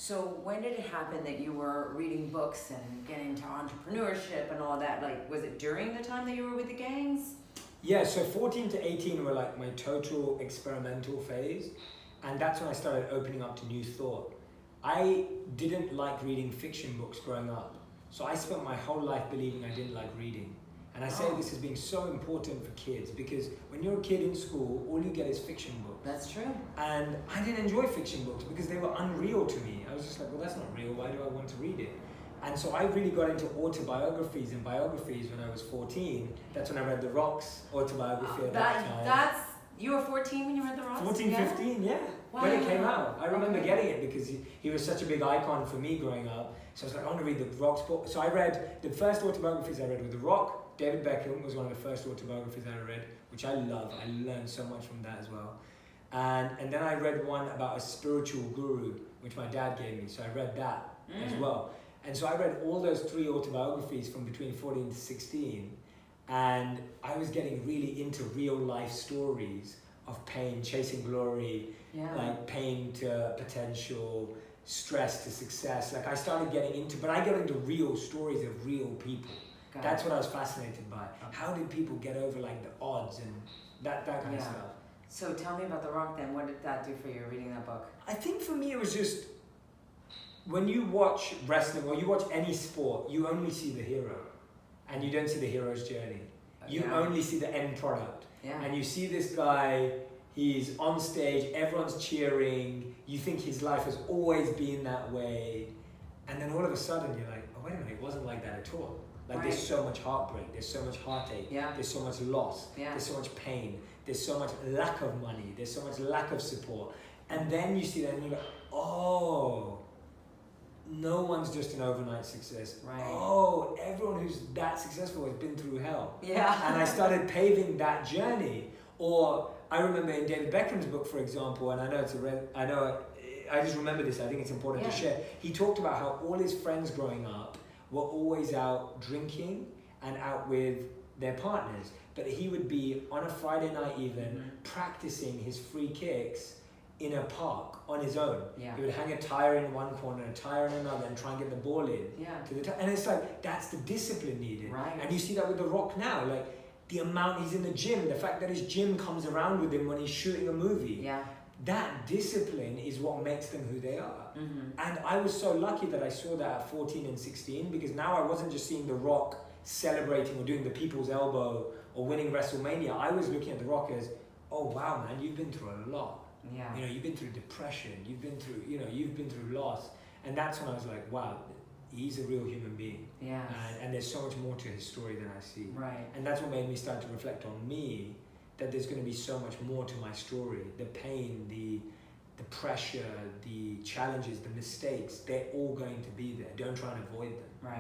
So when did it happen that you were reading books and getting into entrepreneurship and all that? Like, was it during the time that you were with the gangs? Yeah, so 14 to 18 were like my total experimental phase. And that's when I started opening up to new thought. I didn't like reading fiction books growing up. So I spent my whole life believing I didn't like reading. And I say this as being so important for kids because when you're a kid in school, all you get is fiction books. That's true. And I didn't enjoy fiction books because they were unreal to me. I was just like, well, that's not real. Why do I want to read it? And so I really got into autobiographies and biographies when I was 14. That's when I read The Rock's autobiography at that time. You were 14 when you read The Rock? 14, 15, yeah. Wow. When it came out. I remember getting it because he was such a big icon for me growing up. So I was like, I want to read The Rock's book. So I read, the first autobiographies I read were The Rock. David Beckham was one of the first autobiographies I read, which I love. I learned so much from that as well. And then I read one about a spiritual guru, which my dad gave me. So I read that as well. And so I read all those 3 autobiographies from between 14 to 16. And I was getting really into real life stories of pain, chasing glory, like pain to potential, stress to success. Like I started getting into, but I got into real stories of real people. That's what I was fascinated by. How did people get over like the odds and that kind of stuff? So tell me about The Rock then. What did that do for you reading that book? I think for me it was just, when you watch wrestling or you watch any sport, you only see the hero and you don't see the hero's journey. You only see the end product. And you see this guy, he's on stage, everyone's cheering, you think his life has always been that way. And then all of a sudden you're like, oh wait a minute, it wasn't like that at all. Like there's so much heartbreak, there's so much heartache, there's so much loss, there's so much pain, there's so much lack of money, there's so much lack of support. And then you see that and you're like, oh, no one's just an overnight success. Oh, everyone who's that successful has been through hell. And I started paving that journey. Or I remember in David Beckham's book, for example, and I know I just remember this, I think it's important to share. He talked about how all his friends growing up were always out drinking and out with their partners. But he would be on a Friday night even practicing his free kicks in a park on his own. He would hang a tire in one corner, a tire in another, and try and get the ball in. And it's like, that's the discipline needed. And you see that with The Rock now, like the amount he's in the gym, the fact that his gym comes around with him when he's shooting a movie. That discipline is what makes them who they are. And I was so lucky that I saw that at 14 and 16, because now I wasn't just seeing The Rock celebrating or doing the people's elbow or winning WrestleMania. I was looking at The Rock as, oh wow man, you've been through a lot. You know, you've been through depression, you've been through, you've been through loss. And that's when I was like, wow, he's a real human being. And there's so much more to his story than I see. And that's what made me start to reflect on me, that there's going to be so much more to my story. The pain, the pressure, the challenges, the mistakes, they're all going to be there. Don't try and avoid them.